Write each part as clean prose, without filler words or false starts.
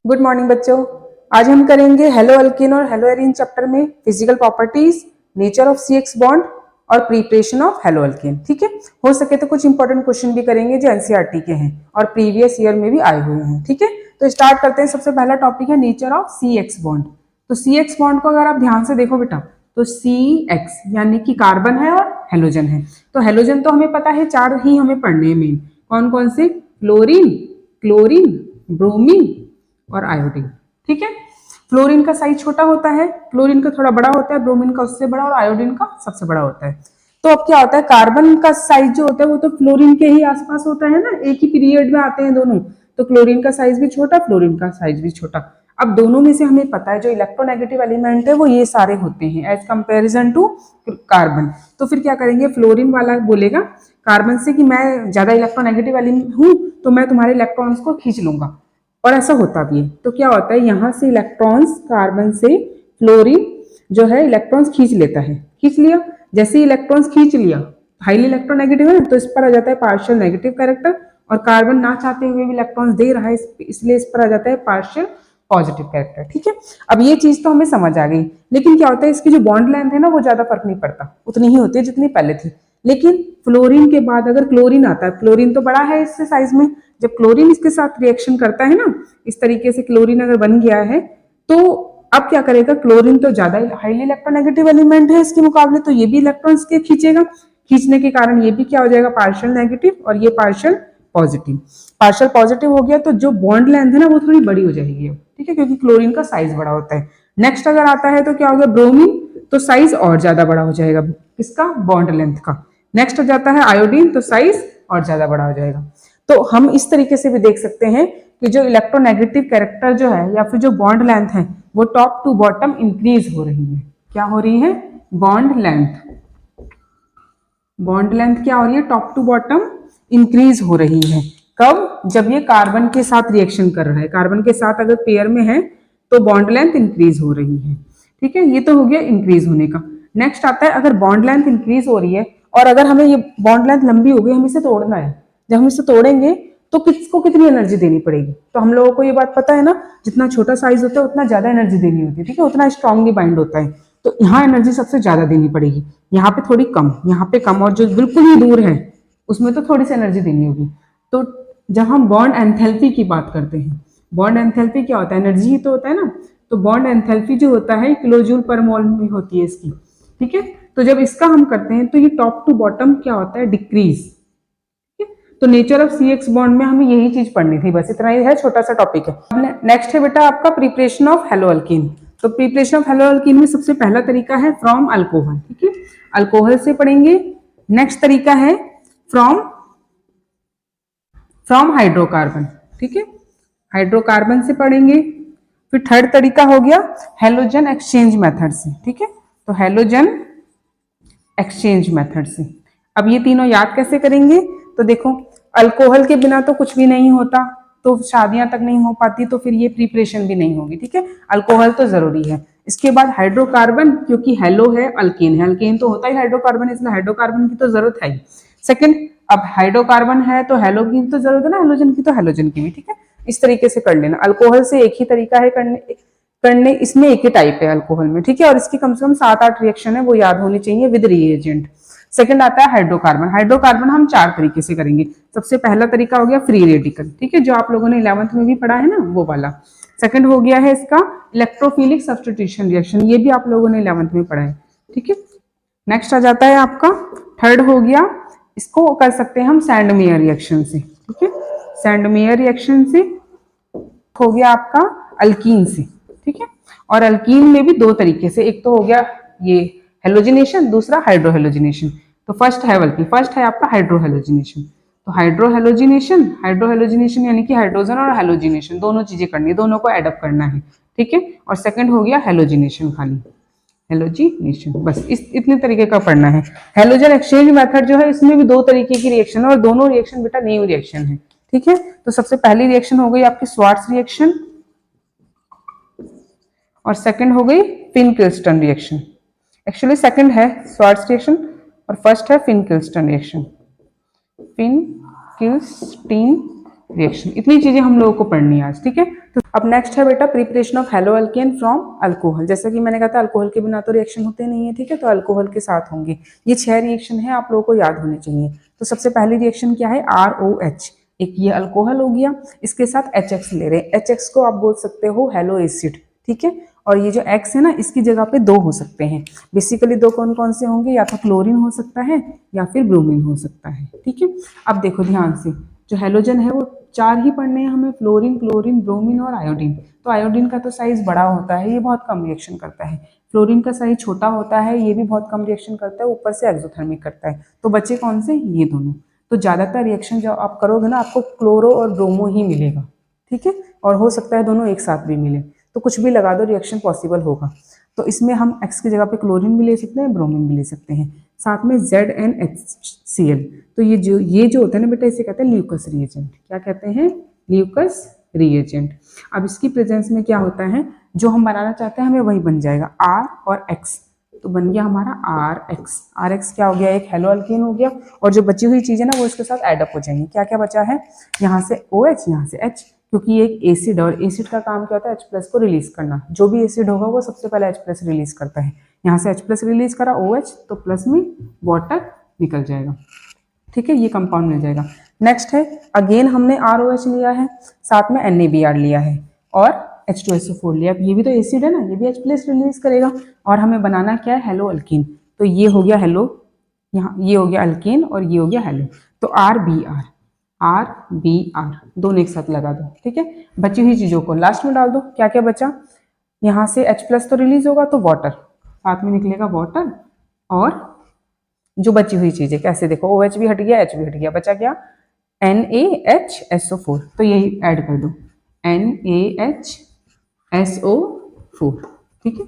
Good morning बच्चों। आज हम करेंगे हेलो अल्कीन और हेलो एरीन चैप्टर में physical properties, nature of C X bond और प्रिपरेशन ऑफ हेलो अल्कीन। ठीक है, हो सके तो कुछ इंपॉर्टेंट क्वेश्चन भी करेंगे जो एनसीईआरटी के हैं और प्रीवियस ईयर में भी आए हुए हैं। ठीक है, तो स्टार्ट करते हैं। सबसे पहला टॉपिक है nature of C X bond. तो सी एक्स बॉन्ड को अगर आप ध्यान से देखो बेटा, तो सी एक्स यानी कि कार्बन है और हेलोजन है। तो हेलोजन तो हमें पता है, चार ही हमें पढ़ने हैं मेन। कौन कौन से? फ्लोरीन, क्लोरीन, ब्रोमीन और आयोडीन। ठीक है, फ्लोरीन का साइज छोटा होता है, क्लोरीन का थोड़ा बड़ा होता है, ब्रोमीन का उससे बड़ा और आयोडीन का सबसे बड़ा होता है। तो अब क्या होता है, कार्बन का साइज जो होता है वो तो फ्लोरीन के ही आसपास होता है ना, एक ही पीरियड में आते हैं दोनों। तो क्लोरीन का साइज भी छोटा, फ्लोरीन का साइज भी छोटा। अब दोनों में से हमें पता है जो इलेक्ट्रोनेगेटिव एलिमेंट है वो ये सारे होते हैं एज कंपेरिजन टू कार्बन। तो फिर क्या करेंगे, फ्लोरीन वाला बोलेगा कार्बन से कि मैं ज्यादा इलेक्ट्रोनेगेटिव एलिमेंट हूं तो मैं तुम्हारे इलेक्ट्रॉन्स को खींच लूंगा, और ऐसा होता भी है। तो क्या होता है, यहाँ से इलेक्ट्रॉन्स कार्बन से फ्लोरीन जो है इलेक्ट्रॉन्स खींच लेता है। खींच लिया, जैसे ही इलेक्ट्रॉन्स खींच लिया, हाईली इलेक्ट्रोनेगेटिव है तो इस पर आ जाता है पार्शियल नेगेटिव कैरेक्टर, और कार्बन ना चाहते हुए भी इलेक्ट्रॉन्स दे रहा है इसलिए इस पर आ जाता है पार्शियल पॉजिटिव कैरेक्टर। ठीक है, अब ये चीज तो हमें समझ आ गई। लेकिन क्या होता है, इसकी जो बॉन्ड लेंथ है ना वो ज्यादा फर्क नहीं पड़ता, उतनी ही होती है जितनी पहले थी। लेकिन फ्लोरीन के बाद अगर क्लोरीन आता है, फ्लोरीन तो बड़ा है इससे साइज में, जब क्लोरीन इसके साथ रिएक्शन करता है ना, इस तरीके से क्लोरीन अगर बन गया है, तो अब क्या करेगा, क्लोरीन तो ज्यादा हाईली इलेक्ट्रोनेगेटिव एलिमेंट है इसके मुकाबले, तो ये भी इलेक्ट्रॉन्स के खींचेगा। खींचने के कारण ये भी क्या हो जाएगा, पार्शियल नेगेटिव, और ये पार्शियल पॉजिटिव। पार्शियल पॉजिटिव हो गया तो जो बॉन्ड लेंथ है ना वो थोड़ी बड़ी हो जाएगी। ठीक है, क्योंकि क्लोरीन का साइज बड़ा होता है। नेक्स्ट अगर आता है तो क्या हो गया, ब्रोमीन, तो साइज और ज्यादा बड़ा हो जाएगा किसका, बॉन्ड लेंथ का। नेक्स्ट जाता है आयोडीन, तो साइज और ज्यादा बड़ा हो जाएगा। तो हम इस तरीके से भी देख सकते हैं कि जो इलेक्ट्रोनेगेटिव कैरेक्टर जो है या फिर जो बॉन्ड लेंथ है वो टॉप टू बॉटम इंक्रीज हो रही है। क्या हो रही है, बॉन्ड लेंथ। बॉन्ड लेंथ क्या हो रही है, टॉप टू बॉटम इंक्रीज हो रही है। कब? जब ये कार्बन के साथ रिएक्शन कर रहा है। कार्बन के साथ अगर पेयर में है तो बॉन्ड लेंथ इंक्रीज हो रही है। ठीक है, ये तो हो गया इंक्रीज होने का। नेक्स्ट आता है, अगर बॉन्ड लेंथ इंक्रीज हो रही है और अगर हमें ये बॉन्ड लेंथ लंबी हो गई, हमें इसे तोड़ना है। जब हम इसे तोड़ेंगे तो किसको कितनी एनर्जी देनी पड़ेगी, तो हम लोगों को ये बात पता है ना, जितना छोटा साइज होता है उतना ज्यादा एनर्जी देनी होती है। ठीक है, उतना स्ट्रांगली बाइंड होता है। तो यहाँ एनर्जी सबसे ज्यादा देनी पड़ेगी, यहाँ पे थोड़ी कम, यहाँ पे कम, और जो बिल्कुल ही दूर है उसमें तो थोड़ी सी एनर्जी देनी होगी। तो जब हम बॉन्ड एंथैल्पी की बात करते हैं, बॉन्ड एंथैल्पी क्या होता है, एनर्जी ही तो होता है ना। तो बॉन्ड एंथैल्पी जो होता है किलोजूल पर मोल में होती है इसकी। ठीक है, तो जब इसका हम करते हैं तो ये टॉप टू बॉटम क्या होता है, डिक्रीज। तो nature of C X bond में हमें यही चीज पढ़नी थी, बस इतना ही है, छोटा सा टॉपिक है। नेक्स्ट है बेटा आपका प्रिपरेशन ऑफ हेलो अल्कीन। तो प्रिपरेशन ऑफ हेलो अल्कीन में सबसे पहला तरीका है फ्रॉम अल्कोहल। ठीक है, अल्कोहल से पढ़ेंगे। नेक्स्ट तरीका है फ्रॉम हाइड्रोकार्बन। ठीक है, हाइड्रोकार्बन से पढ़ेंगे। फिर थर्ड तरीका हो गया हेलोजन एक्सचेंज मेथड से। ठीक है, तो हेलोजन एक्सचेंज मेथड से। अब ये तीनों याद कैसे करेंगे, तो देखो अल्कोहल के बिना तो कुछ भी नहीं होता, तो शादियां तक नहीं हो पाती, तो फिर ये प्रिपरेशन भी नहीं होगी। ठीक है, अल्कोहल तो जरूरी है। इसके बाद हाइड्रोकार्बन, क्योंकि हेलो है, अल्केन है, अल्केन तो होता ही हाइड्रोकार्बन, इसलिए हाइड्रोकार्बन की तो जरूरत है ही। सेकंड, अब हाइड्रोकार्बन है तो हेलो की तो जरूरत है ना, हेलोजन की तो हेलोजन की भी। ठीक है, इस तरीके से कर लेना। अल्कोहल से एक ही तरीका है करने इसमें एक ही टाइप है अल्कोहल में। ठीक है, और इसकी कम से कम 7-8 रिएक्शन है वो याद होनी चाहिए विद रिएजेंट। सेकंड आता है हाइड्रोकार्बन। हाइड्रोकार्बन हम 4 तरीके से करेंगे। सबसे पहला तरीका हो गया फ्री रेडिकल। ठीक है, जो आप लोगों ने 11th में भी पढ़ा है ना वो वाला। सेकंड हो गया है इसका इलेक्ट्रोफिलिक सब्स्टिट्यूशन रिएक्शन, ये भी आप लोगों ने 11th में पढ़ा है। ठीक है, नेक्स्ट आ जाता है आपका थर्ड हो गया, इसको कर सकते हैं हम सैंडमेयर रिएक्शन से। ठीक है, सैंडमेयर रिएक्शन से हो गया आपका अल्कीन से। ठीक है, और अल्कीन में भी 2 तरीके से, एक तो हो गया ये हेलोजिनेशन, दूसरा हाइड्रोहेलोजिनेशन। तो फर्स्ट है आपका हाइड्रोहेलोजिनेशन। तो हाइड्रोहेलोजिनेशन यानी कि हाइड्रोजन और हेलोजिनेशन दोनों चीजें करनी है, दोनों को एडअप करना है। ठीक है, और सेकंड हो गया हेलोजिनेशन, खाली हेलोजिनेशन, बस इतने तरीके का पढ़ना है। हेलोजन एक्सचेंज मेथड जो है इसमें भी 2 तरीके की रिएक्शन है, और दोनों रिएक्शन बेटा न्यू रिएक्शन है। ठीक है, तो सबसे पहली रिएक्शन हो गई आपकी स्वार्ट्स रिएक्शन, और सेकंड हो गई फिन-किल्स्टन रिएक्शन। एक्चुअली सेकंड है स्वार्ट्स रिएक्शन और फर्स्ट है फिन-किल्स्टन रिएक्शन। फिन-किल्स्टीन रिएक्शन। इतनी चीजें हम लोगों को पढ़नी है आज, ठीक है। तो अब नेक्स्ट है बेटा preparation of hello alkane from alcohol. जैसा कि मैंने कहा था अल्कोहल के बिना तो रिएक्शन होते नहीं है, ठीक है, तो अल्कोहल के साथ होंगे। ये 6 रिएक्शन है, आप लोगों को याद होने चाहिए। तो सबसे पहली रिएक्शन क्या है, ROH, एक ये अल्कोहल हो गया, इसके साथ HX ले रहे हैं। HX को आप बोल सकते हो हेलो एसिड, ठीक है। और ये जो X है ना, इसकी जगह पे 2 हो सकते हैं। बेसिकली 2 कौन कौन से होंगे, या तो क्लोरीन हो सकता है या फिर ब्रोमीन हो सकता है, ठीक है। अब देखो ध्यान से, जो हेलोजन है वो 4 ही पढ़ने हैं हमें, फ्लोरीन, क्लोरीन, ब्रोमीन और आयोडीन। तो आयोडीन का तो साइज बड़ा होता है, ये बहुत कम रिएक्शन करता है। फ्लोरीन का साइज छोटा होता है, ये भी बहुत कम रिएक्शन करता है, ऊपर से एक्सोथर्मिक करता है। तो बचे कौन से, ये दोनों। तो ज्यादातर रिएक्शन जब आप करोगे ना, आपको क्लोरो और ब्रोमो ही मिलेगा, ठीक है। और हो सकता है दोनों एक साथ भी मिले, तो कुछ भी लगा दो, रिएक्शन पॉसिबल होगा। तो इसमें हम X की जगह पे क्लोरीन भी ले सकते हैं, ब्रोमीन भी ले सकते हैं। साथ में ZnHCl। तो ये जो होता है ना बेटा, इसे कहते हैं ल्यूकस रिएजेंट। क्या कहते हैं, ल्यूकस रिएजेंट। अब इसकी प्रेजेंस में क्या होता है, जो हम बनाना चाहते हैं हमें वही बन जाएगा, R और X। तो बन गया हमारा RX। RX क्या हो गया, एक हेलो अल्कीन हो गया। और जो बची हुई चीज़ है ना, वो इसके साथ एडअप हो जाएंगी। क्या क्या बचा है, यहाँ से OH, यहाँ से H, क्योंकि ये एक एसिड, और एसिड का काम क्या होता है, H+ को रिलीज करना। जो भी एसिड होगा वो सबसे पहले H+ रिलीज करता है। यहाँ से H+ रिलीज करा OH, तो प्लस में वाटर निकल जाएगा, ठीक है, ये कंपाउंड मिल जाएगा। नेक्स्ट है, अगेन हमने ROH लिया है, साथ में NaBr लिया है और H2SO4 लिया। ये भी तो एसिड है ना, ये भी H+ रिलीज करेगा। और हमें बनाना क्या है, हेलो अल्कीन। तो ये हो गया हेलो, यहाँ ये हो गया अल्कीन और ये हो गया हेलो। तो RBr, RBr दोनों एक साथ लगा दो, ठीक है। बची हुई चीजों को लास्ट में डाल दो। क्या क्या बचा, यहाँ से H+ तो रिलीज होगा, तो वाटर साथ में निकलेगा, वाटर। और जो बची हुई चीजें कैसे, देखो OH भी हट गया, H भी हट गया, बचा क्या, NaHSO4। तो यही ऐड कर दो, NaHSO4, ठीक है।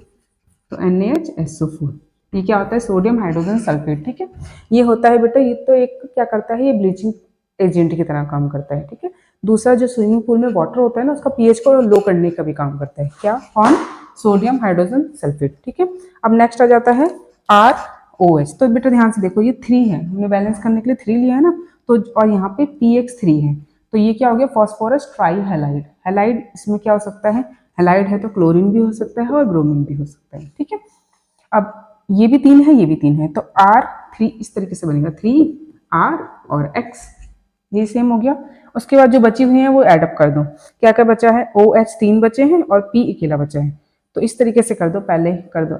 तो NaHSO4 ये क्या होता है, सोडियम हाइड्रोजन सल्फेट, ठीक है। ये होता है बेटा, ये तो एक क्या करता है, ये ब्लीचिंग एजेंट की तरह काम करता है, ठीक है। दूसरा जो स्विमिंग पूल में वाटर होता है ना, उसका पीएच को लो करने का भी काम करता है। क्या, कौन, सोडियम हाइड्रोजन सल्फेट, ठीक है। अब नेक्स्ट आ जाता है ROH। तो बेटा ध्यान से देखो, ये 3 है, हमने बैलेंस करने के लिए 3 लिया है ना, तो और यहाँ पे PX3 है। तो ये क्या हो गया, फॉस्फोरस ट्राईहैलाइड। हैलाइड इसमें क्या हो सकता है, हैलाइड है तो क्लोरीन भी हो सकता है और ब्रोमीन भी हो सकता है, ठीक है। अब ये भी 3 है, ये भी 3 है, तो R3 इस तरीके से बनेगा, 3R और X, ये सेम हो गया। उसके बाद जो बची हुई है वो एडअप कर दो। क्या क्या बचा है, OH 3 बचे हैं और P अकेला बचा है। तो इस तरीके से कर दो, पहले कर दो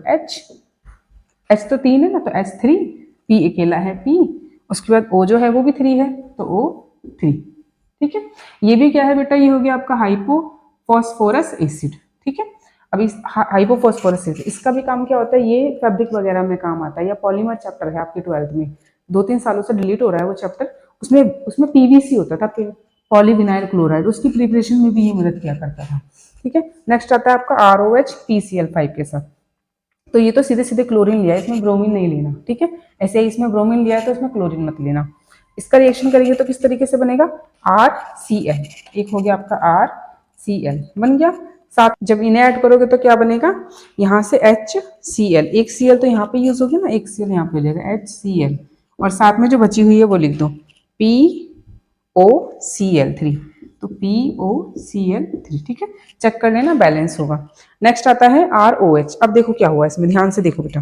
H तो 3 है ना, तो H3, P अकेला है P, उसके बाद O जो है वो भी 3 है, तो O3, ठीक है। ये भी क्या है बेटा, ये हो गया आपका हाइपोफॉस्फोरस एसिड, ठीक है। अब इस हाइपोफॉस्फोरस एसिड, इसका भी काम क्या होता है, ये फैब्रिक वगैरह में काम आता है, या पॉलीमर चैप्टर है आपके 12th में, 2-3 सालों से डिलीट हो रहा है वो चैप्टर। उसमें PVC होता था, पॉलीविनाइल क्लोराइड, उसकी प्रिपरेशन में भी ये मदद किया करता था, ठीक है। नेक्स्ट आता है आपका ROH PCl5 के साथ। तो ये तो सीधे सीधे क्लोरीन लिया है, इसमें ब्रोमीन नहीं लेना, ठीक है। ऐसे ही इसमें ब्रोमीन लिया है तो इसमें क्लोरीन मत लेना। इसका रिएक्शन करेंगे तो किस तरीके से बनेगा, RCl, एक हो गया आपका RCl बन गया। साथ जब इन्हें ऐड करोगे तो क्या बनेगा, यहाँ से HCl, एक Cl तो यहाँ पे यूज हो गया ना, एक Cl यहाँ पे हो जाएगा HCl, और साथ में जो बची हुई है वो लिख दो POCl3, तो POCl3, ठीक है। चेक कर लेना बैलेंस होगा। नेक्स्ट आता है ROH। अब देखो क्या हुआ इसमें, ध्यान से देखो बेटा।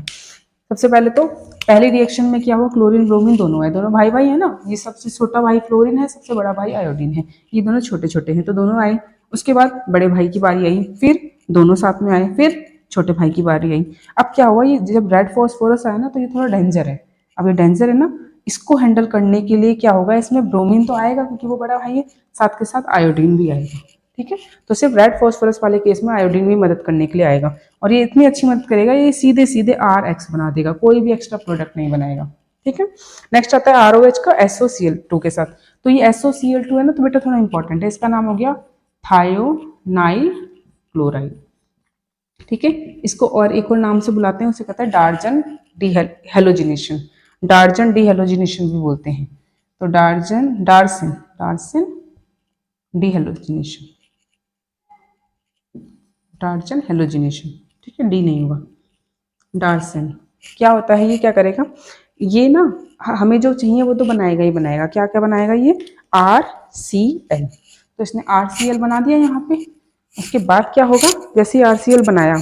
सबसे पहले तो पहले रिएक्शन में क्या हुआ, क्लोरीन ब्रोमीन दोनों है, दोनों भाई भाई है ना। ये सबसे छोटा भाई फ्लोरीन है, सबसे बड़ा भाई आयोडीन है, ये दोनों छोटे छोटे हैं, तो दोनों आए। उसके बाद बड़े भाई की बारी आई, फिर दोनों साथ में आए, फिर छोटे भाई की बारी आई। अब क्या हुआ, ये जब रेड फॉस्फोरस आया ना, तो ये थोड़ा डेंजर है। अब ये डेंजर है ना, इसको हैंडल करने के लिए क्या होगा, इसमें ब्रोमीन तो आएगा क्योंकि वो बड़ा भाई है, साथ के साथ आयोडीन भी आएगा, ठीक है। तो सिर्फ रेड फॉस्फोरस वाले केस में आयोडीन भी मदद करने के लिए आएगा, और ये इतनी अच्छी मदद करेगा, ये सीधे सीधे RX बना देगा, कोई भी एक्स्ट्रा प्रोडक्ट नहीं बनाएगा, ठीक है। नेक्स्ट आता है ROH का SOCl2 के साथ। तो ये SOCl2 है ना, तो बेटा थोड़ा इंपॉर्टेंट है, इसका नाम हो गया थायोनाइल क्लोराइड, ठीक है। इसको और एक और नाम से बुलाते हैं, उसे कहता है डार्जन डिहेलोजिनेशन, डार्जन डिहेलोजिनेशन भी बोलते हैं। तो डार्सन डिहेलोजिनेशन, डार्जन हेलोजिनेशन, ठीक है, डी नहीं होगा, डार्सन। क्या होता है, ये क्या करेगा, ये ना हमें जो चाहिए वो तो बनाएगा ही बनाएगा। क्या क्या बनाएगा, ये RCl, तो इसने RCl बना दिया यहाँ पे। उसके बाद क्या होगा, जैसे ही RCl बनाया,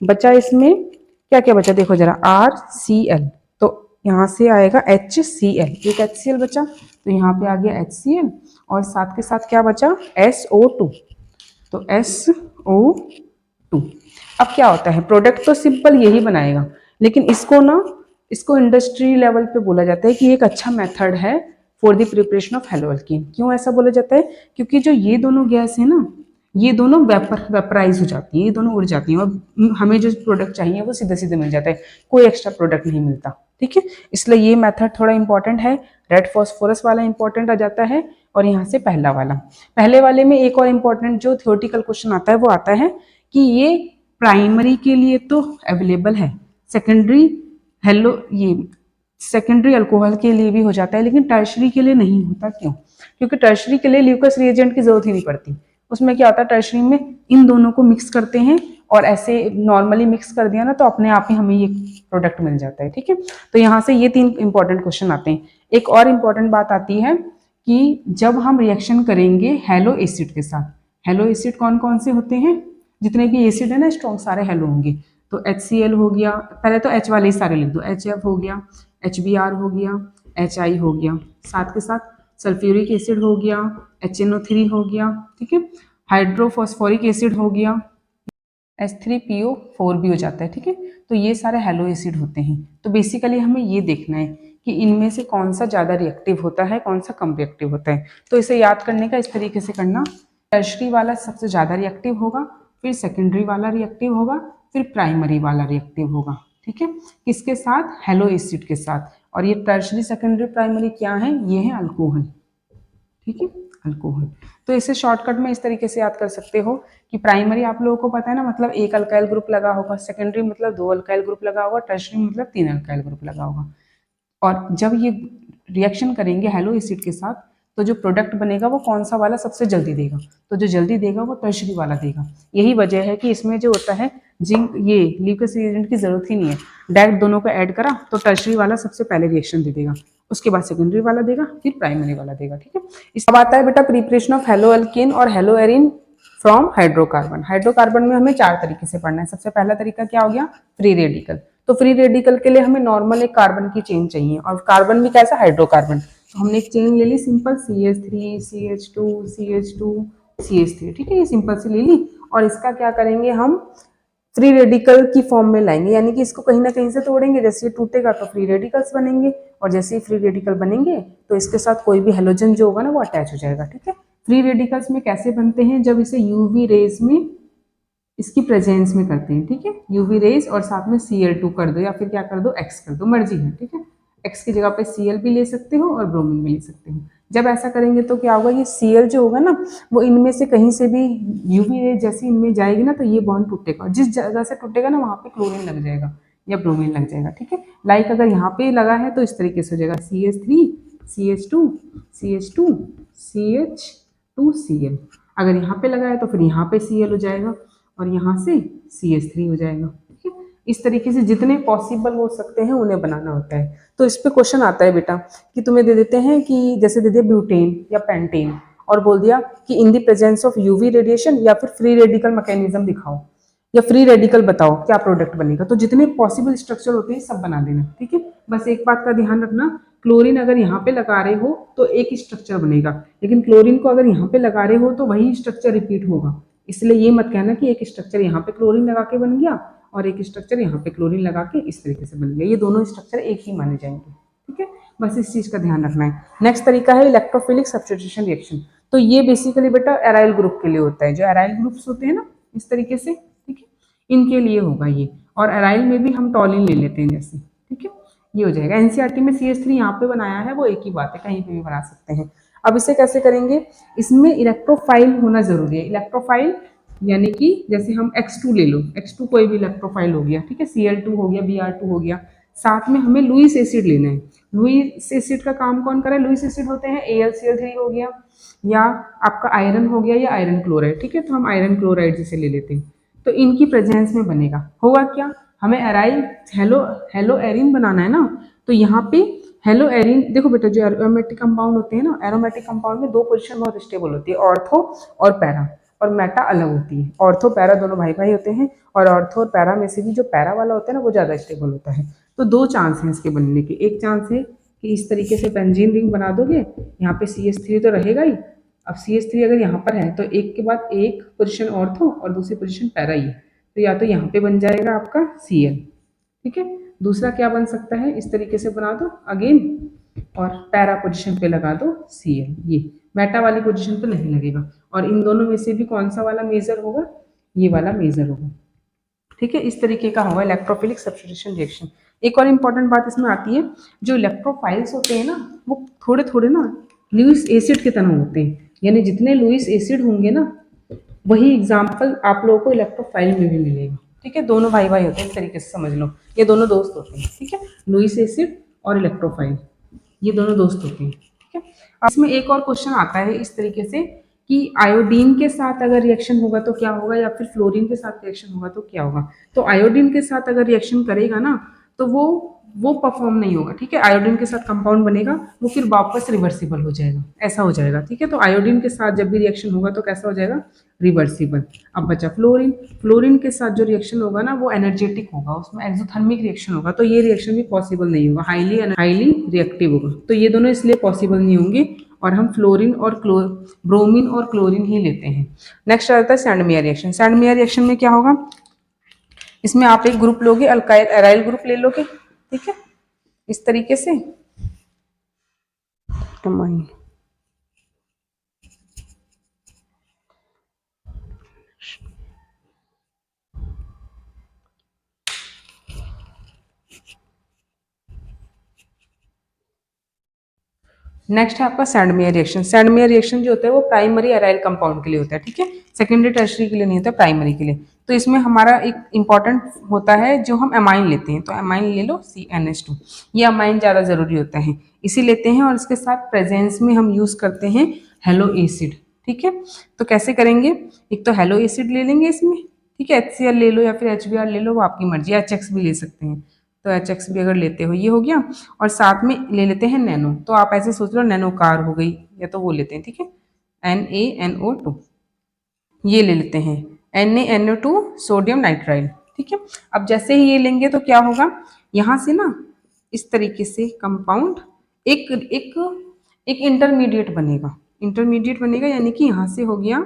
बचा इसमें क्या क्या बचा, देखो जरा, RCl, तो यहाँ से आएगा HCl, एक HCl बचा, तो यहाँ पे आ गया HCl, और साथ के साथ क्या बचा, SO2, तो SO2। अब क्या होता है, प्रोडक्ट तो सिंपल यही बनाएगा, लेकिन इसको इंडस्ट्री लेवल पे बोला जाता है कि एक अच्छा मेथड है for the preparation of hello alkyne. क्यों ऐसा बोला जाता है, क्योंकि जो ये दोनों गैस है ना, ये दोनों वेपराइज हो जाती है, ये दोनों उड़ जाती हैं, और हमें जो प्रोडक्ट चाहिए वो सीधे सीधे मिल जाता है, कोई एक्स्ट्रा प्रोडक्ट नहीं मिलता। ठीक है, इसलिए ये मेथड थोड़ा इंपॉर्टेंट है। रेड फॉस्फोरस वाला इंपॉर्टेंट आ जाता है, और यहाँ से पहला वाला, पहले वाले में एक और इंपॉर्टेंट जो थियोरेटिकल क्वेश्चन आता है वो आता है कि ये प्राइमरी के लिए तो अवेलेबल है, सेकेंडरी ये सेकेंडरी अल्कोहल के लिए भी हो जाता है, लेकिन टर्शरी के लिए नहीं होता। क्यों? क्योंकि टर्शरी के लिए ल्यूकस रिएजेंट की जरूरत ही नहीं पड़ती। उसमें क्या होता है, टर्शरी में इन दोनों को मिक्स करते हैं, और ऐसे नॉर्मली मिक्स कर दिया ना तो अपने आप ही हमें ये प्रोडक्ट मिल जाता है। ठीक है, तो यहाँ से ये 3 इंपॉर्टेंट क्वेश्चन आते हैं। एक और इंपॉर्टेंट बात आती है कि जब हम रिएक्शन करेंगे हेलो एसिड के साथ, हेलो एसिड कौन कौन से होते हैं, जितने भी एसिड है ना स्ट्रॉन्ग, सारे हेलो होंगे। तो HCl हो गया, पहले तो H वाले ही सारे लिख दो, HF हो गया, HBr हो गया, HI हो गया, साथ के साथ सल्फ्यूरिक एसिड हो गया, HNO3 हो गया। ठीक है, हाइड्रोफॉस्फोरिक एसिड हो गया, H3PO4 भी हो जाता है। ठीक है, तो ये सारे हेलो एसिड होते हैं। तो बेसिकली हमें ये देखना है कि इनमें से कौन सा ज़्यादा रिएक्टिव होता है, कौन सा कम रिएक्टिव होता है। तो इसे याद करने का इस तरीके से करना, टर्शरी वाला सबसे ज़्यादा रिएक्टिव होगा, फिर सेकेंडरी वाला रिएक्टिव होगा, फिर प्राइमरी वाला रिएक्टिव होगा। ठीक है, किसके साथ, हेलो एसिड के साथ। और ये टर्शरी सेकेंडरी प्राइमरी क्या है, ये है अल्कोहल। ठीक है, अल्कोहल। तो इसे शॉर्टकट में इस तरीके से याद कर सकते हो कि प्राइमरी आप लोगों को पता है ना, मतलब 1 अल्काइल ग्रुप लगा होगा, सेकेंडरी मतलब 2 अल्काइल ग्रुप लगा होगा, टर्शरी मतलब 3 अल्काइल ग्रुप लगा होगा। और जब ये रिएक्शन करेंगे हेलो एसिड के साथ, तो जो प्रोडक्ट बनेगा वो कौन सा वाला सबसे जल्दी देगा, तो जो जल्दी देगा वो टर्शरी वाला देगा। यही वजह है कि इसमें जो होता है जिंक, ये ल्यूकस रिएजेंट की जरूरत ही नहीं है, डायरेक्ट दोनों को ऐड करा तो टर्शरी वाला सबसे पहले रिएक्शन दे देगा, उसके बाद सेकेंडरी वाला देगा, फिर प्राइमरी वाला देगा। ठीक है, अब आता है बेटा प्रिपरेशन ऑफ हेलो अल्कीन और hello Erin from hydrocarbon. Hydrocarbon में हमें 4 तरीके से पढ़ना है। सबसे पहला तरीका क्या हो गया, फ्री रेडिकल। तो फ्री रेडिकल के लिए हमें नॉर्मल एक कार्बन की चेन चाहिए, और कार्बन भी कैसा, हाइड्रोकार्बन। तो हमने एक चेन ले ली simple, CH3 CH2 CH2 CH3। ठीक है, ये सिंपल से ले ली, और इसका क्या करेंगे, हम फ्री रेडिकल की फॉर्म में लाएंगे, यानी कि इसको कहीं ना कहीं से तोड़ेंगे, जैसे ये टूटेगा तो फ्री रेडिकल्स बनेंगे, और जैसे ही फ्री रेडिकल बनेंगे तो इसके साथ कोई भी हेलोजन जो होगा ना वो अटैच हो जाएगा। ठीक है, फ्री रेडिकल्स में कैसे बनते हैं, जब इसे यूवी रेज में, इसकी प्रेजेंस में करते हैं। ठीक है, यूवी रेज और साथ में Cl2 कर दो, या फिर क्या कर दो, X कर दो, मर्जी है। ठीक है, X की जगह पे Cl भी ले सकते हो और ब्रोमीन भी ले सकते हो। जब ऐसा करेंगे तो क्या होगा, ये Cl जो होगा ना वो इनमें से कहीं से भी यूवी रेज जैसे इनमें जाएगी ना तो ये बॉन्ड टूटेगा, और जिस जगह से टूटेगा ना वहाँ पे क्लोरीन लग जाएगा या ब्रोमीन लग जाएगा। ठीक है, लाइक अगर यहाँ पे लगा है तो इस तरीके से हो जाएगा, CH3 CH2 CH2 CH2 Cl। अगर यहाँ पे लगा है तो फिर यहाँ पे Cl हो जाएगा, और यहाँ से CH3 हो जाएगा। ठीक है, इस तरीके से जितने पॉसिबल हो सकते हैं उन्हें बनाना होता है। तो इस पे क्वेश्चन आता है बेटा कि तुम्हें दे देते हैं कि जैसे दे दिया ब्यूटेन या पेंटेन, और बोल दिया कि in the presence of UV radiation या फिर फ्री रेडिकल मैकेनिज्म दिखाओ, या फ्री रेडिकल बताओ क्या प्रोडक्ट बनेगा। तो जितने पॉसिबल स्ट्रक्चर होते हैं सब बना देना। ठीक है, बस एक बात का ध्यान रखना, क्लोरीन अगर यहाँ पे लगा रहे हो तो एक ही स्ट्रक्चर बनेगा, लेकिन क्लोरीन को अगर यहाँ पे लगा रहे हो तो वही स्ट्रक्चर रिपीट होगा। इसलिए ये मत कहना कि एक स्ट्रक्चर यहाँ पे क्लोरीन लगा के बन गया और एक स्ट्रक्चर यहाँ पे क्लोरीन लगा के इस तरीके से बन गया, ये दोनों स्ट्रक्चर एक ही माने जाएंगे। ठीक है, बस इस चीज का ध्यान रखना है। नेक्स्ट तरीका है इलेक्ट्रोफिलिक सब्स्टिट्यूशन रिएक्शन। तो ये बेसिकली बेटा एराइल ग्रुप के लिए होता है, जो एराइल ग्रुप्स होते हैं ना इस तरीके से, ठीक है, इनके लिए होगा ये। और एराइल में भी हम टॉलिन ले लेते हैं जैसे, ठीक है, ये हो जाएगा। एनसीईआरटी में CH3 यहाँ पे बनाया है, वो एक ही बात है, कहीं पे भी बना सकते हैं। अब इसे कैसे करेंगे, इसमें इलेक्ट्रोफाइल होना जरूरी है। इलेक्ट्रोफाइल यानी कि जैसे हम X2 ले लो, X2 कोई भी इलेक्ट्रोफाइल हो गया, ठीक है, Cl2 हो गया, Br2 हो गया, साथ में हमें लुईस एसिड लेना है। लुईस एसिड का काम कौन करे, लुईस एसिड होते हैं AlCl3 हो गया, या आपका आयरन हो गया, या आयरन क्लोराइड, ठीक है, तो हम आयरन क्लोराइड जिसे ले लेते हैं। तो इनकी प्रेजेंस में बनेगा, होगा क्या, हमें एराइल हेलो एरिन बनाना है ना, तो यहाँ पे हेलो एरिन, देखो बेटा जो एरोमेटिक कंपाउंड होते हैं ना, एरोमेटिक कंपाउंड में दो पोजीशन बहुत स्टेबल होती है, ऑर्थो और पैरा, और मेटा अलग होती है। ऑर्थो पैरा दोनों भाई भाई होते हैं, और ऑर्थो और पैरा में से भी जो पैरा वाला होता है ना वो ज़्यादा स्टेबल होता है। तो दो चांस हैं इसके बनने के। एक चांस है कि इस तरीके से बेंजीन रिंग बना दोगे, यहाँ पे CH3 तो रहेगा ही। अब CH3 अगर यहाँ पर है तो एक के बाद एक पोजिशन ऑर्थो और दूसरी पोजिशन पैरा ही है, तो या तो यहाँ पे बन जाएगा आपका Cl, ठीक है। दूसरा क्या बन सकता है, इस तरीके से बना दो अगेन, और पैरा पोजीशन पे लगा दो Cl, ये मेटा वाली पोजीशन पे नहीं लगेगा। और इन दोनों में से भी कौन सा वाला मेजर होगा, ये वाला मेजर होगा, ठीक है। इस तरीके का होगा इलेक्ट्रोफिलिक सब्स्टिट्यूशन रिएक्शन। एक और इम्पॉर्टेंट बात इसमें आती है, जो इलेक्ट्रोफाइल्स होते हैं ना वो थोड़े थोड़े ना लुईस एसिड की तरह होते हैं, यानी जितने लुईस एसिड होंगे ना वही एग्जाम्पल आप लोगों को इलेक्ट्रोफाइल में भी मिलेगा, ठीक है। दोनों भाई भाई होते हैं, इस तरीके से समझ लो, ये दोनों दोस्त होते हैं, ठीक है। लुईस एसिड और इलेक्ट्रोफाइल ये दोनों दोस्त होते हैं, ठीक है। अब इसमें एक और क्वेश्चन आता है इस तरीके से कि आयोडीन के साथ अगर रिएक्शन होगा तो क्या होगा, या फिर फ्लोरीन के साथ रिएक्शन होगा तो क्या होगा। तो आयोडीन के साथ अगर रिएक्शन करेगा ना तो वो परफॉर्म नहीं होगा, ठीक है। आयोडीन के साथ कंपाउंड बनेगा वो फिर वापस रिवर्सिबल हो जाएगा, ऐसा हो जाएगा, ठीक है। तो आयोडीन के साथ जब भी रिएक्शन होगा तो कैसा हो जाएगा, रिवर्सिबल। अब बचा फ्लोरीन, फ्लोरीन के साथ जो रिएक्शन होगा ना वो एनर्जेटिक होगा, उसमें एक्सोथर्मिक रिएक्शन होगा, तो ये रिएक्शन भी पॉसिबल नहीं होगा, हाईली रिएक्टिव होगा। तो ये दोनों इसलिए पॉसिबल नहीं होंगे, और हम फ्लोरीन और ब्रोमीन और क्लोरीन ही लेते हैं। नेक्स्ट आता है सैंडमेयर रिएक्शन। सैंडमेयर रिएक्शन में क्या होगा, इसमें आप एक ग्रुप लोगे, अल्काइल एराइल ग्रुप ले लोगे, ठीक है, इस तरीके से कंबाइन। नेक्स्ट है आपका सैंडमेयर रिएक्शन। सैंडमेयर रिएक्शन जो होता है वो प्राइमरी एराइल कंपाउंड के लिए होता है, ठीक है, सेकेंडरी टर्शरी के लिए नहीं होता, प्राइमरी के लिए। तो इसमें हमारा एक इंपॉर्टेंट होता है जो हम एमाइन लेते हैं, तो एमाइन ले लो CnH2, ये अमाइन ज़्यादा ज़रूरी होता है, इसी लेते हैं, और इसके साथ प्रेजेंस में हम यूज़ करते हैं हेलो एसिड, ठीक है। तो कैसे करेंगे, एक तो हेलो एसिड ले लेंगे इसमें, ठीक है, HCl ले लो या फिर HBr ले लो, वो आपकी मर्जी, HX भी ले सकते हैं, तो HX भी अगर लेते हो, ये हो गया। और साथ में ले लेते हैं नैनो, तो आप ऐसे सोच लो नैनो कार हो गई, या तो वो लेते हैं, ठीक है, NaNO2, ये ले लेते हैं, NaNO2 सोडियम नाइट्राइल, ठीक है। अब जैसे ही ये लेंगे तो क्या होगा, यहाँ से ना इस तरीके से कंपाउंड एक एक एक इंटरमीडिएट बनेगा, इंटरमीडिएट बनेगा, यानी कि यहाँ से हो गया,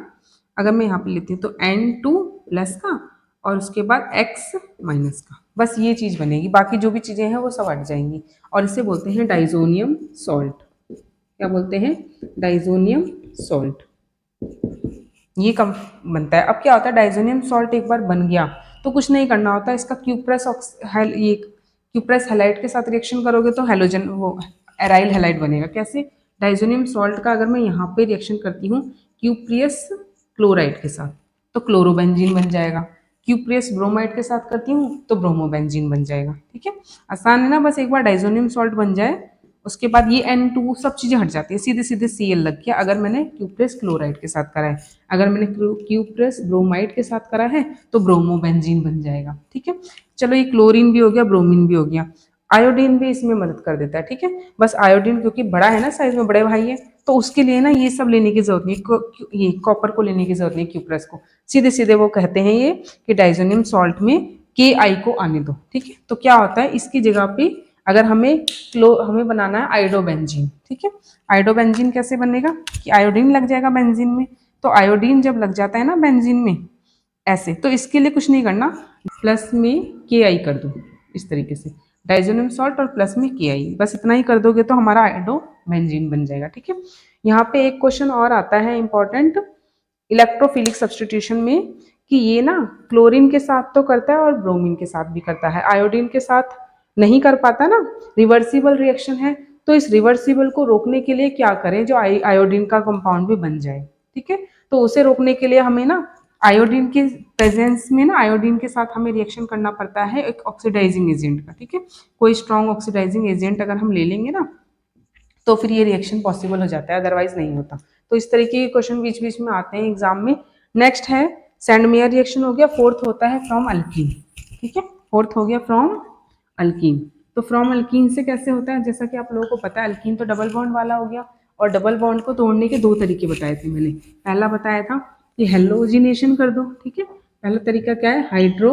अगर मैं यहाँ पे लेती हूँ तो N2 प्लस का और उसके बाद X माइनस का, बस ये चीज़ बनेगी, बाकी जो भी चीज़ें हैं वो सब हट जाएंगी, और इसे बोलते हैं डाइजोनियम सॉल्ट। क्या बोलते हैं, डाइजोनियम सॉल्ट, ये कम बनता है। अब क्या होता है, डाइजोनियम सॉल्ट एक बार बन गया तो कुछ नहीं करना होता, इसका ये क्यूप्रेस हैलाइड के साथ रिएक्शन करोगे तो हेलोजन वो एराइल हैलाइड बनेगा। कैसे, डाइजोनियम सॉल्ट का अगर मैं यहाँ पे रिएक्शन करती हूँ क्यूप्रियस क्लोराइड के साथ तो क्लोरोबेंजीन बन जाएगा, क्यूप्रियस ब्रोमाइड के साथ करती हूँ तो ब्रोमोबेंजीन बन जाएगा, ठीक है। आसान है ना, बस एक बार डाइजोनियम सॉल्ट बन जाए उसके बाद ये N2 सब चीज़ें हट जाती है, सीधे सीधे Cl लग गया अगर मैंने क्यूप्रेस क्लोराइड के साथ करा है, अगर मैंने क्यूप्रेस ब्रोमाइड के साथ करा है तो ब्रोमोबेंजीन बन जाएगा, ठीक है। चलो ये क्लोरीन भी हो गया, ब्रोमीन भी हो गया, आयोडीन भी इसमें मदद कर देता है, ठीक है। बस आयोडीन क्योंकि बड़ा है ना साइज में, बड़े भाई है, तो उसके लिए ना ये सब लेने की जरूरत नहीं, ये कॉपर को लेने की जरूरत नहीं, क्यूप्रेस को सीधे सीधे वो कहते हैं ये कि डाइजोनियम सॉल्ट में Ki को आने दो, ठीक है। तो क्या होता है, इसकी जगह पे अगर हमें बनाना है आयोडोबेंजीन, ठीक है। आयोडोबेंजीन कैसे बनेगा कि आयोडीन लग जाएगा बेंजीन में, तो आयोडीन जब लग जाता है ना बेंजीन में ऐसे, तो इसके लिए कुछ नहीं करना, प्लस में Ki कर दो, इस तरीके से डाइजोनियम सॉल्ट और प्लस में Ki, बस इतना ही कर दोगे तो हमारा आयोडोबेंजीन बन जाएगा, ठीक है। यहाँ पे एक क्वेश्चन और आता है इंपॉर्टेंट इलेक्ट्रोफिलिक सब्स्टिट्यूशन में, कि ये ना क्लोरीन के साथ तो करता है और ब्रोमीन के साथ भी करता है, आयोडीन के साथ नहीं कर पाता ना, रिवर्सिबल रिएक्शन है, तो इस रिवर्सिबल को रोकने के लिए क्या करें, जो आयोडीन का कंपाउंड भी बन जाए, ठीक है। तो उसे रोकने के लिए हमें ना आयोडीन के प्रेजेंस में ना आयोडीन के साथ हमें रिएक्शन करना पड़ता है एक ऑक्सीडाइजिंग एजेंट का, ठीक है। कोई स्ट्रॉन्ग ऑक्सीडाइजिंग एजेंट अगर हम ले लेंगे ना तो फिर ये रिएक्शन पॉसिबल हो जाता है, अदरवाइज नहीं होता। तो इस तरीके के क्वेश्चन बीच बीच में आते हैं एग्जाम में। नेक्स्ट है सैंडमेयर रिएक्शन हो गया, फोर्थ होता है फ्रॉम अल्कीन, ठीक है, फोर्थ हो गया फ्रॉम अल्कीन। तो फ्रॉम अल्कीन से कैसे होता है, जैसा कि आप लोगों को पता है अल्कीन तो डबल बॉन्ड वाला हो गया, और डबल बॉन्ड को तोड़ने के दो तरीके बताए थे मैंने। पहला बताया था कि हेलोजिनेशन कर दो, ठीक है। पहला तरीका क्या है, हाइड्रो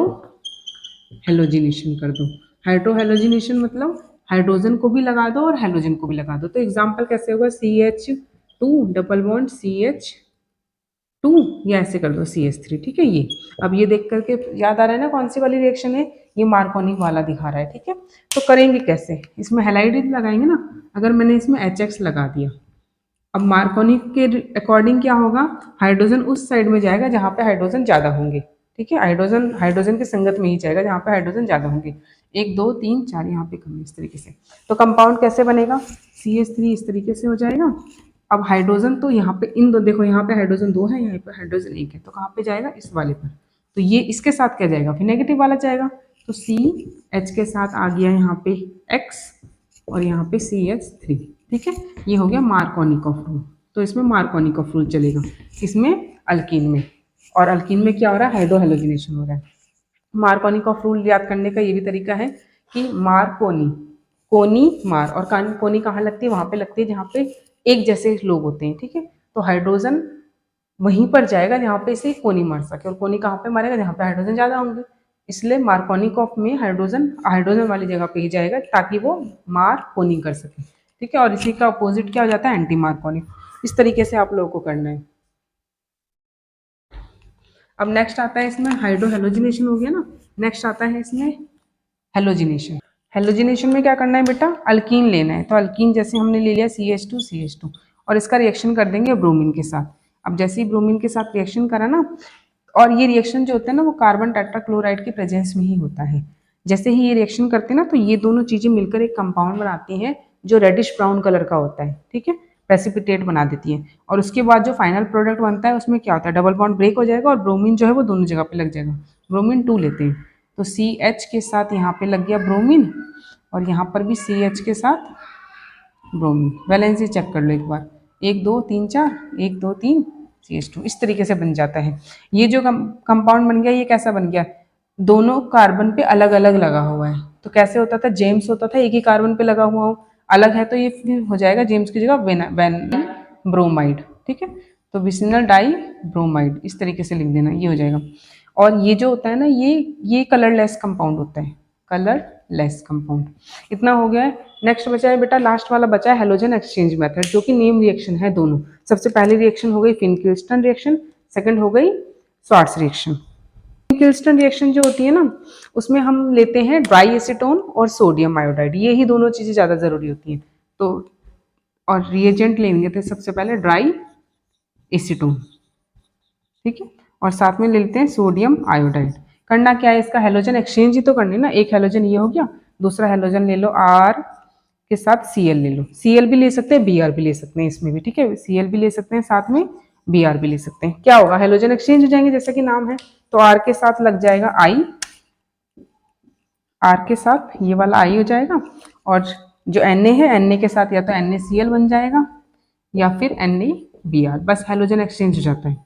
हेलोजिनेशन कर दो। हाइड्रो हेलोजिनेशन मतलब हाइड्रोजन को भी लगा दो और हेलोजन को भी लगा दो। तो एग्जाम्पल कैसे होगा, CH2 डबल बॉन्ड CH2, या ऐसे कर दो CH3, ठीक है। ये अब ये देख करके याद आ रहा है ना कौन सी वाली रिएक्शन है, ये मार्कोनिक वाला दिखा रहा है, ठीक है। तो करेंगे कैसे, इसमें हैलाइड लगाएंगे ना। अगर मैंने इसमें HX लगा दिया, अब मार्कोनिक के अकॉर्डिंग क्या होगा, हाइड्रोजन उस साइड में जाएगा जहाँ पे हाइड्रोजन ज्यादा होंगे, ठीक है। हाइड्रोजन हाइड्रोजन की संगत में ही जाएगा जहाँ पे हाइड्रोजन ज्यादा होंगे। 1 2 3 4 यहाँ पे कम है, इस तरीके से। तो कंपाउंड कैसे बनेगा, CH3 इस तरीके से हो जाएगा। अब हाइड्रोजन तो यहाँ पे इन दो, देखो यहाँ पे हाइड्रोजन 2 है, यहाँ पे हाइड्रोजन 1 है, तो कहाँ पे जाएगा, इस वाले पर। तो ये इसके साथ क्या जाएगा, फिर नेगेटिव वाला जाएगा। तो CH के साथ आ गया यहाँ पे X, और यहाँ पे CH3, ठीक है। ये हो गया मार्कोनिकॉफ रूल। तो इसमें मार्कोनिकॉफ रूल चलेगा, इसमें अल्कीन में। और अल्कीन में क्या हो रहा है, हाइड्रोहेलोजिनेशन हो रहा है। मार्कोनिकॉफ रूल याद करने का ये भी तरीका है कि मार्कोनी, कोनी मार, और कोनी कहाँ लगती है, वहां पे लगती है जहाँ पे एक जैसे लोग होते हैं, ठीक है। तो हाइड्रोजन वहीं पर जाएगा जहाँ पे इसे कोनी मार सके, और कोनी कहाँ पे मारेगा, जहाँ पे हाइड्रोजन ज्यादा होंगे। इसलिए मार्कोनिकॉफ में हाइड्रोजन हाइड्रोजन वाली जगह पे ही जाएगा ताकि वो मार कोनी कर सके, ठीक है। और इसी का अपोजिट क्या हो जाता है, एंटी मार्कोनिक। इस तरीके से आप लोगों को करना है। अब नेक्स्ट आता है इसमें हाइड्रोहेलोजिनेशन हो गया ना, नेक्स्ट आता है इसमें हेलोजिनेशन। हेलोजिनेशन में क्या करना है बेटा, अल्कीन लेना है। तो अल्कीन जैसे हमने ले लिया CH2 और इसका रिएक्शन कर देंगे ब्रोमीन के साथ। अब जैसे ही ब्रोमीन के साथ रिएक्शन करा ना, और ये रिएक्शन जो होता है ना वो कार्बन टेट्राक्लोराइड की प्रेजेंस में ही होता है। जैसे ही ये रिएक्शन करते हैं ना, तो ये दोनों चीजें मिलकर एक कंपाउंड बनाती हैं जो रेडिश ब्राउन कलर का होता है, ठीक है, प्रेसिपिटेट बना देती है। और उसके बाद जो फाइनल प्रोडक्ट बनता है उसमें क्या होता है, डबल बॉन्ड ब्रेक हो जाएगा और ब्रोमीन जो है वो दोनों जगह पे लग जाएगा। ब्रोमीन 2 लेते हैं, तो CH के साथ यहाँ पे लग गया ब्रोमीन, और यहाँ पर भी CH के साथ ब्रोमीन। वैलेंसी चेक कर लो एक बार, 1 2 3 4, 1 2 3 CH2, इस तरीके से बन जाता है। ये जो कंपाउंड बन गया, ये कैसा बन गया, दोनों कार्बन पे अलग अलग लगा हुआ है। तो कैसे होता था, जेम्स होता था एक ही कार्बन पे लगा हुआ हो, अलग है तो ये फिर हो जाएगा जेम्स की जगह वेन ब्रोमाइड, ठीक है। तो विसिनल डाई ब्रोमाइड, इस तरीके से लिख देना, ये हो जाएगा। और ये जो होता है ना, ये कलरलेस कंपाउंड होता है, कलरलेस कंपाउंड। इतना हो गया है। नेक्स्ट बचा है बेटा, लास्ट वाला बचा है हेलोजन एक्सचेंज मेथड, जो कि नेम रिएक्शन है दोनों। सबसे पहली रिएक्शन हो गई फिन-क्लिस्टन रिएक्शन, सेकंड हो गई स्वार्ट्स रिएक्शन। फिन-क्लिस्टन रिएक्शन जो होती है ना, उसमें हम लेते हैं ड्राई एसीटोन और सोडियम आयोडाइड, ये ही दोनों चीजें ज्यादा जरूरी होती हैं। तो और रिएजेंट लेंगे थे सबसे पहले ड्राई एसीटोन, ठीक है, और साथ में ले लेते हैं सोडियम आयोडाइड। करना क्या है, इसका हेलोजन एक्सचेंज ही तो करनी ना। एक हेलोजन ये हो गया, दूसरा हेलोजन ले लो R के साथ Cl ले लो। Cl भी ले सकते हैं, Br भी ले सकते हैं इसमें भी, ठीक है। Cl भी ले सकते हैं, साथ में Br भी ले सकते हैं। क्या होगा, हेलोजन एक्सचेंज हो जाएंगे जैसा कि नाम है। तो R के साथ लग जाएगा I, R के साथ ये वाला I हो जाएगा, और जो Na है, Na के साथ या तो NaCl बन जाएगा या फिर NaBr। बस हेलोजन एक्सचेंज हो जाता है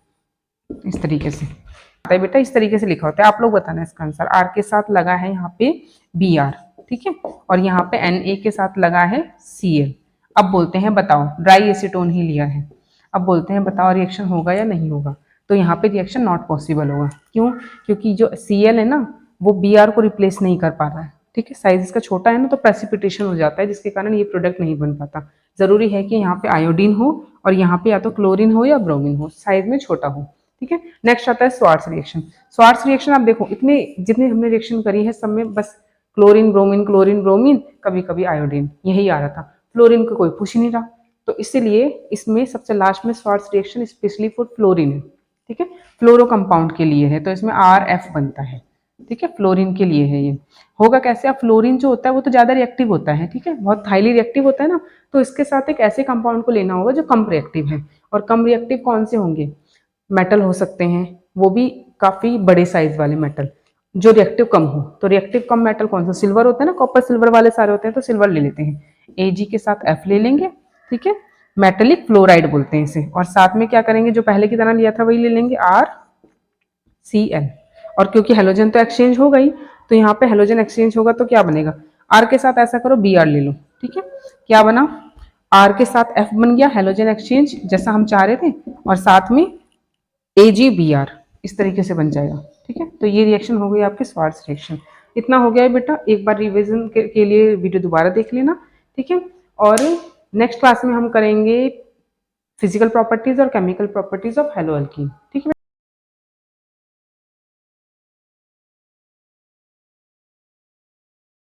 इस तरीके से। आता है बेटा, इस तरीके से लिखा होता है, आप लोग बताना इसका आंसर। R के साथ लगा है यहाँ पे Br, ठीक है, और यहाँ पे Na के साथ लगा है Cl। अब बोलते हैं बताओ, ड्राई एसीटोन ही लिया है, अब बोलते हैं बताओ रिएक्शन होगा या नहीं होगा। तो यहाँ पे रिएक्शन नॉट पॉसिबल होगा। क्यों, क्योंकि जो Cl है ना वो Br को रिप्लेस नहीं कर पा रहा है, ठीक है। साइज इसका छोटा है ना, तो प्रेसिपिटेशन हो जाता है, जिसके कारण ये प्रोडक्ट नहीं बन पाता। जरूरी है कि यहाँ पे आयोडीन हो और यहाँ पे या तो क्लोरीन हो या ब्रोमीन हो, साइज में छोटा हो, ठीक है। नेक्स्ट आता है स्वार्ट्स रिएक्शन। स्वार्ट्स रिएक्शन आप देखो, इतने जितने हमने रिएक्शन करी है सब में बस क्लोरीन ब्रोमीन, कभी कभी आयोडीन, यही आ रहा था। फ्लोरीन को कोई पूछ ही नहीं रहा, तो इसीलिए इसमें सबसे लास्ट में Swarts reaction specially for fluorine है, ठीक है, फ्लोरो कंपाउंड के लिए है। तो इसमें RF बनता है, ठीक है, फ्लोरीन के लिए है ये। होगा कैसे, अब फ्लोरीन जो होता है वो तो ज्यादा रिएक्टिव होता है, ठीक है, बहुत हाईली रिएक्टिव होता है ना। तो इसके साथ एक ऐसे कंपाउंड को लेना होगा जो कम रिएक्टिव है। और कम रिएक्टिव कौन से होंगे, मेटल हो सकते हैं, वो भी काफी बड़े साइज वाले मेटल जो रिएक्टिव कम हो। तो रिएक्टिव कम मेटल कौन सा, सिल्वर होता है ना, कॉपर सिल्वर वाले सारे होते हैं, तो सिल्वर ले लेते हैं। Ag के साथ F ले लेंगे, ठीक है, मेटेलिक फ्लोराइड बोलते हैं इसे। और साथ में क्या करेंगे, जो पहले की तरह लिया था वही ले लेंगे, RCl। और क्योंकि हेलोजन तो एक्सचेंज हो गई, तो यहाँ पे हेलोजन एक्सचेंज होगा तो क्या बनेगा, आर के साथ ऐसा करो बी आर ले लो, ठीक है। क्या बना, आर के साथ एफ बन गया, हेलोजन एक्सचेंज जैसा हम चाह रहे थे, और साथ में AgBr इस तरीके से बन जाएगा, ठीक है। तो ये रिएक्शन हो गई आपके स्वार्ट्ज रिएक्शन। इतना हो गया है बेटा, एक बार रिवीजन के लिए वीडियो दोबारा देख लेना, ठीक है। और नेक्स्ट क्लास में हम करेंगे फिजिकल प्रॉपर्टीज और chemical properties of haloalkane, ठीक है।